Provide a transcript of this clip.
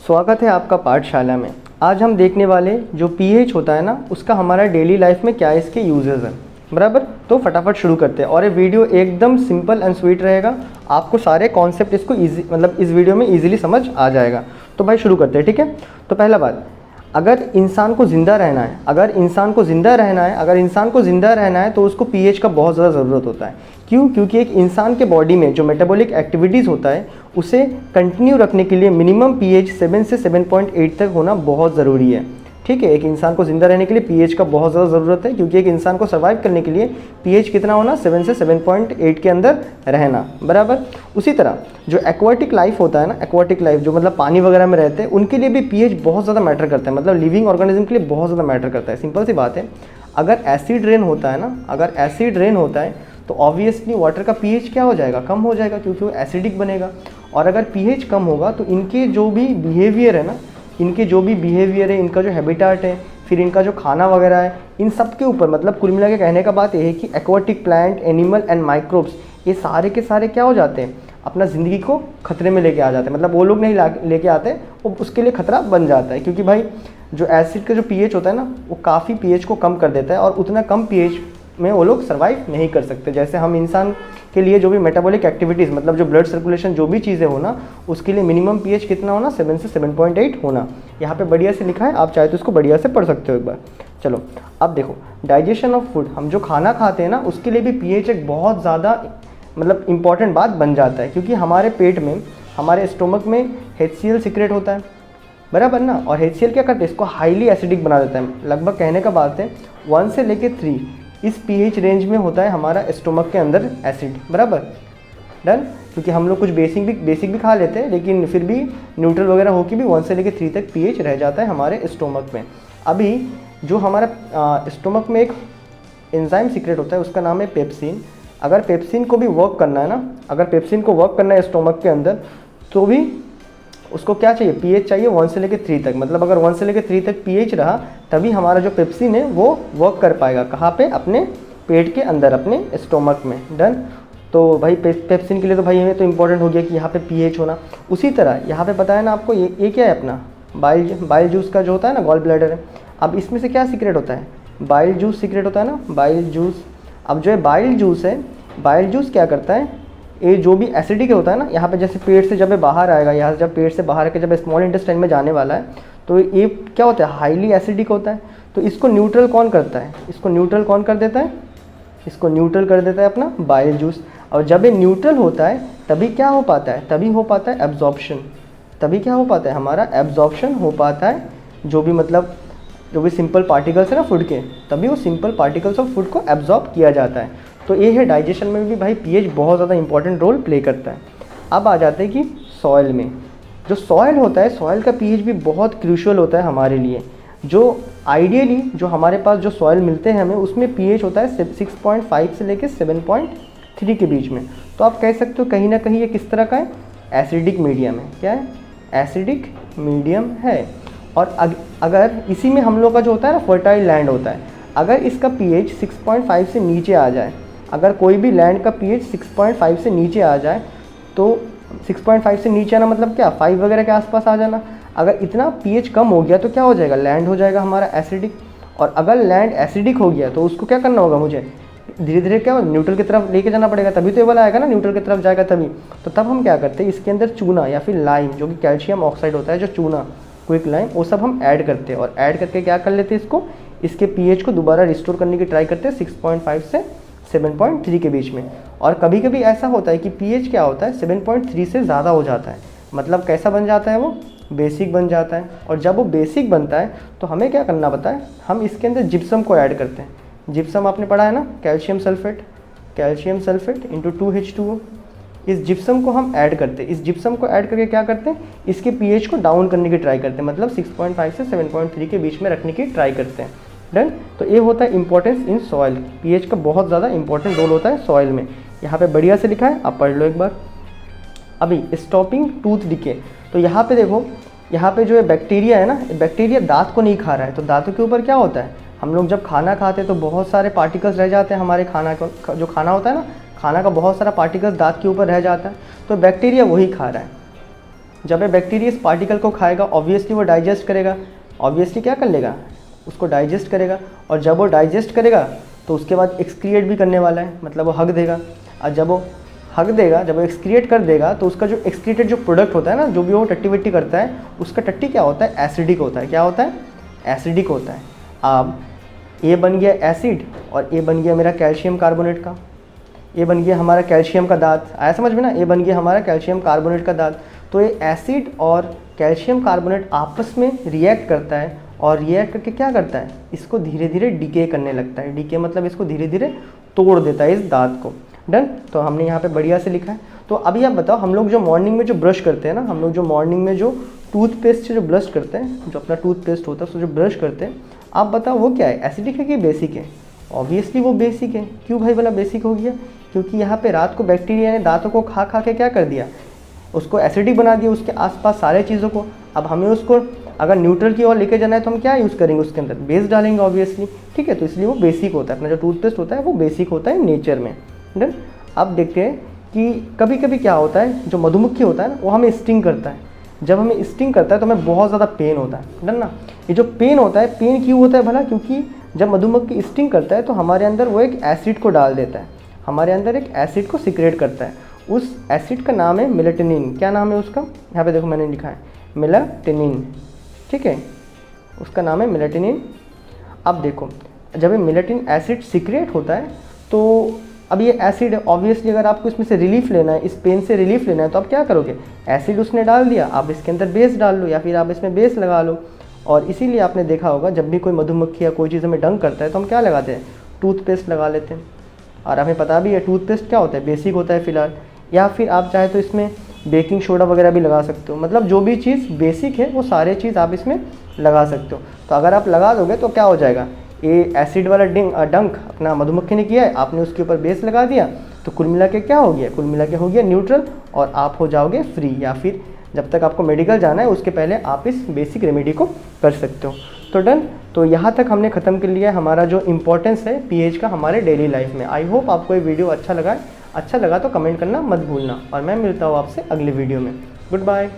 स्वागत है आपका पाठशाला में। आज हम देखने वाले जो पीएच होता है ना, उसका हमारा डेली लाइफ में क्या इसके यूजेस हैं। बराबर, तो फटाफट शुरू करते हैं। और ये वीडियो एकदम सिंपल एंड स्वीट रहेगा, आपको सारे कॉन्सेप्ट इसको इस वीडियो में इजीली समझ आ जाएगा। तो भाई शुरू करते हैं, ठीक है। तो पहला बात, अगर इंसान को ज़िंदा रहना है, अगर इंसान को ज़िंदा रहना है तो उसको पीएच का बहुत ज़्यादा ज़रूरत होता है। क्यों? क्योंकि एक इंसान के बॉडी में जो मेटाबॉलिक एक्टिविटीज़ होता है उसे कंटिन्यू रखने के लिए मिनिमम पीएच 7 से 7.8 तक होना बहुत ज़रूरी है। ठीक है, एक इंसान को ज़िंदा रहने के लिए पीएच का बहुत ज़्यादा ज़रूरत है, क्योंकि एक इंसान को सर्वाइव करने के लिए पीएच कितना होना, 7 से 7.8 के अंदर रहना। बराबर, उसी तरह जो एक्वाटिक लाइफ होता है ना, एक्वाटिक लाइफ जो मतलब पानी वगैरह में रहते हैं, उनके लिए भी पीएच बहुत ज़्यादा मैटर करता है, मतलब लिविंग ऑर्गेनिज्म के लिए बहुत ज़्यादा मैटर करता है। सिंपल सी बात है, अगर एसिड रेन होता है ना, अगर एसिड रेन होता है तो ऑब्वियसली वाटर का पीएच क्या हो जाएगा, कम हो जाएगा, क्योंकि वो एसिडिक बनेगा। और अगर पीएच कम होगा तो इनके जो भी बिहेवियर है ना, इनका जो हैबिटेट है, फिर इनका जो खाना वगैरह है, इन सब के ऊपर, मतलब कुल मिला के कहने का बात यह है कि aquatic plant, animal and microbes, ये सारे के सारे क्या हो जाते हैं, अपना ज़िंदगी को खतरे में लेके आ जाते हैं। मतलब वो लोग नहीं लेके आते, वो उसके लिए खतरा बन जाता है, क्योंकि भाई जो एसिड का जो पीएच होता है ना, वो काफ़ी पीएच को कम कर देता है, और उतना कम पीएच में वो लोग सर्वाइव नहीं कर सकते। जैसे हम इंसान के लिए जो भी मेटाबॉलिक एक्टिविटीज़, मतलब जो ब्लड सर्कुलेशन जो भी चीज़ें हो ना, उसके लिए मिनिमम पीएच कितना होना, 7 से 7.8 होना। यहाँ पे बढ़िया से लिखा है, आप चाहे तो इसको बढ़िया से पढ़ सकते हो एक बार। चलो अब देखो, डाइजेशन ऑफ फूड, हम जो खाना खाते हैं ना, उसके लिए भी पीएच एक बहुत ज़्यादा मतलब इम्पॉर्टेंट बात बन जाता है, क्योंकि हमारे पेट में, हमारे स्टोमक में HCl सीक्रेट होता है, बराबर ना। और HCl क्या करते हैं, इसको हाईली एसिडिक बना देता है। लगभग कहने का बात है 1 से लेके 3 इस पीएच रेंज में होता है हमारा स्टोमक के अंदर एसिड। बराबर, डन। क्योंकि हम लोग कुछ बेसिक भी खा लेते हैं, लेकिन फिर भी न्यूट्रल वगैरह होकर भी 1 से लेके 3 तक पीएच रह जाता है हमारे स्टोमक में। अभी जो हमारा स्टोमक में एक एंजाइम सीक्रेट होता है, उसका नाम है पेप्सिन। अगर पेप्सिन को भी वर्क करना है ना, अगर पेप्सिन को वर्क करना है स्टोमक के अंदर, तो भी उसको क्या चाहिए, पीएच चाहिए 1 से लेकर 3 तक। मतलब अगर 1 से लेकर 3 तक पीएच रहा, तभी हमारा जो पेप्सिन है वो वर्क कर पाएगा। कहाँ पे? अपने पेट के अंदर, अपने स्टोमक में। डन। तो भाई पेप्सिन के लिए तो भाई हमें तो इंपॉर्टेंट हो गया कि यहाँ पे पीएच होना। उसी तरह यहाँ पे बताया ना आपको, ये क्या है अपना बाइल जूस का जो होता है ना, गॉल ब्लैडर है। अब इसमें से क्या सीक्रेट होता है, बाइल जूस सीक्रेट होता है ना, बाइल जूस। अब जो है बाइल जूस है, बाइल जूस क्या करता है, ये जो भी एसिडिक होता है ना, यहाँ पे जैसे पेट से जब ये बाहर आएगा, यहाँ से जब पेट से बाहर आके जब स्मॉल इंटेस्टाइन में जाने वाला है, तो ये क्या होता है, हाईली एसिडिक होता है। तो इसको न्यूट्रल कौन करता है, इसको न्यूट्रल कौन कर देता है, इसको न्यूट्रल कर देता है अपना बाइल जूस। और जब ये न्यूट्रल होता है तभी क्या हो पाता है, तभी हो पाता है एब्जॉर्प्शन। तभी क्या हो पाता है, हमारा एब्जॉर्प्शन हो पाता है। जो भी मतलब जो भी सिंपल पार्टिकल्स है ना फूड के, तभी वो सिंपल पार्टिकल्स ऑफ फूड को एब्जॉर्ब किया जाता है। तो ये है, डाइजेशन में भी भाई पीएच बहुत ज़्यादा इंपॉर्टेंट रोल प्ले करता है। अब आ जाते हैं कि सॉइल में, जो सॉइल होता है, सॉइल का पीएच भी बहुत क्रूशियल होता है हमारे लिए। जो आइडियली जो हमारे पास जो सॉइल मिलते हैं हमें, उसमें पीएच होता है 6.5 से लेकर 7.3 के बीच में। तो आप कह सकते हो कहीं ना कहीं ये किस तरह का है, एसिडिक मीडियम है। क्या है, एसिडिक मीडियम है। और अगर इसी में हम लोग का जो होता है ना, फर्टाइल लैंड होता है, अगर इसका पीएच 6.5 से नीचे आ जाए, अगर कोई भी लैंड का पीएच 6.5 से नीचे आ जाए, तो 6.5 से नीचे आना मतलब क्या, 5 वगैरह के आसपास आ जाना। अगर इतना पीएच कम हो गया तो क्या हो जाएगा, लैंड हो जाएगा हमारा एसिडिक। और अगर लैंड एसिडिक हो गया तो उसको क्या करना होगा, मुझे धीरे धीरे क्या न्यूट्रल की तरफ लेके जाना पड़ेगा, तभी तो ये वाला आएगा ना, न्यूट्रल की तरफ जाएगा तभी। तो तब हम क्या करते हैं, इसके अंदर चूना या फिर लाइम, जो कि कैल्शियम ऑक्साइड होता है, जो चूना, क्विक लाइम, वो सब हम ऐड करते हैं। और ऐड करके क्या कर लेते हैं, इसको, इसके पीएच को दोबारा रिस्टोर करने की ट्राई करते हैं 6.5 से 7.3 के बीच में। और कभी कभी ऐसा होता है कि पीएच क्या होता है, 7.3 से ज़्यादा हो जाता है। मतलब कैसा बन जाता है, वो बेसिक बन जाता है। और जब वो बेसिक बनता है तो हमें क्या करना पड़ता है, हम इसके अंदर जिप्सम को ऐड करते हैं। जिप्सम आपने पढ़ा है ना, कैल्शियम सल्फेट इंटू 2H2O। इस जिप्सम को हम ऐड करते हैं। इस जिप्सम को ऐड करके क्या करते हैं, इसके पीएच को डाउन करने की ट्राई करते हैं, मतलब 6.5 से 7.3 के बीच में रखने की ट्राई करते हैं। डन। तो ये होता है इंपॉर्टेंस इन सॉइल। पीएच का बहुत ज़्यादा इंपॉर्टेंट रोल होता है सॉइल में। यहाँ पे बढ़िया से लिखा है, आप पढ़ लो एक बार। अभी स्टॉपिंग टूथ डिके, तो यहाँ पे देखो, यहाँ पे जो है बैक्टीरिया है ना, बैक्टीरिया दांत को नहीं खा रहा है। तो दांतों के ऊपर क्या होता है, हम लोग जब खाना खाते हैं तो बहुत सारे पार्टिकल्स रह जाते हैं हमारे खाना का, जो खाना होता है ना, खाना का बहुत सारा पार्टिकल्स दांत के ऊपर रह जाता है। तो बैक्टीरिया वही खा रहा है। जब ये बैक्टीरिया इस पार्टिकल को खाएगा ऑब्वियसली वो डाइजेस्ट करेगा, ऑब्वियसली क्या कर लेगा, उसको डाइजेस्ट करेगा। और जब वो डाइजेस्ट करेगा तो उसके बाद एक्सक्रिएट भी करने वाला है, मतलब वो हग देगा। और जब वो हग देगा, जब वो एक्सक्रिएट कर देगा तो उसका जो एक्सक्रीटेड जो प्रोडक्ट होता है ना, जो भी वो टट्टी वट्टी करता है, उसका टट्टी क्या होता है, एसिडिक होता है। क्या होता है, एसिडिक होता है। अब ये बन गया एसिड और ये बन गया मेरा कैल्शियम कार्बोनेट का, ये बन गया हमारा कैल्शियम का दांत, आया समझ में ना, ये बन गया हमारा कैल्शियम कार्बोनेट का दांत। तो ये एसिड और कैल्शियम कार्बोनेट आपस में रिएक्ट करता है और रिएक्ट करके क्या करता है, इसको धीरे धीरे डिके करने लगता है। डिके मतलब इसको धीरे धीरे तोड़ देता है इस दांत को। डन। तो हमने यहाँ पे बढ़िया से लिखा है। तो अभी आप बताओ, हम लोग जो मॉर्निंग में जो ब्रश करते हैं ना, हम लोग जो मॉर्निंग में जो टूथपेस्ट से जो ब्रश करते हैं, जो अपना टूथपेस्ट होता है उससे जो ब्रश करते हैं, आप बताओ वो क्या है, एसिडिक है कि बेसिक है? ऑब्वियसली वो बेसिक है। क्यों भाई वाला बेसिक हो गया? क्योंकि यहाँ पे रात को बैक्टीरिया ने दांतों को खा खा के क्या कर दिया, उसको एसिडिक बना दिया, उसके आसपास सारे चीज़ों को। अब हमें उसको अगर न्यूट्रल की ओर लेके जाना है तो हम क्या यूज़ करेंगे, उसके अंदर बेस डालेंगे ऑब्वियसली, ठीक है। तो इसलिए वो बेसिक होता है, अपना जो टूथपेस्ट होता है वो बेसिक होता है नेचर में। डन। अब देखते हैं कि कभी कभी क्या होता है, जो मधुमक्खी होता है ना, वो हमें स्टिंग करता है। जब हमें स्टिंग करता है तो हमें बहुत ज़्यादा पेन होता है। डन ना। ये जो पेन होता है, पेन क्यों होता है भला? क्योंकि जब मधुमक्खी स्टिंग करता है तो हमारे अंदर वो एक एसिड को डाल देता है, हमारे अंदर एक एसिड को सिक्रेट करता है। उस एसिड का नाम है मेलेटिनिन। क्या नाम है उसका? यहाँ पे देखो मैंने लिखा है मेलेटिनिन, ठीक है, उसका नाम है मेलेटिनिन। अब देखो, जब ये मेलेटिन एसिड सिक्रेट होता है तो अब ये एसिड ऑब्वियसली अगर आपको इसमें से रिलीफ लेना है, इस पेन से रिलीफ लेना है, तो आप क्या करोगे, एसिड उसने डाल दिया, आप इसके अंदर बेस डाल लो या फिर आप इसमें बेस लगा लो। और इसीलिए आपने देखा होगा जब भी कोई मधुमक्खी या कोई चीज़ हमें डंक करता है तो हम क्या लगाते हैं, टूथपेस्ट लगा लेते हैं। और हमें पता भी है टूथपेस्ट क्या होता है, बेसिक होता है फिलहाल। या फिर आप चाहे तो इसमें बेकिंग सोडा वगैरह भी लगा सकते हो, मतलब जो भी चीज़ बेसिक है वो सारे चीज़ आप इसमें लगा सकते हो। तो अगर आप लगा दोगे तो क्या हो जाएगा, ये एसिड वाला डंक अपना मधुमक्खी ने किया है, आपने उसके ऊपर बेस लगा दिया, तो कुल मिला के क्या हो गया, कुल मिला के हो गया न्यूट्रल, और आप हो जाओगे फ्री। या फिर जब तक आपको मेडिकल जाना है उसके पहले आप इस बेसिक रेमेडी को कर सकते हो। तो डन। तो यहाँ तक हमने ख़त्म कर लिया है हमारा जो इम्पोर्टेंस है पीएच का हमारे डेली लाइफ में। आई होप आपको ये वीडियो अच्छा लगा है। अच्छा लगा तो कमेंट करना मत भूलना, और मैं मिलता हूँ आपसे अगले वीडियो में। Good bye.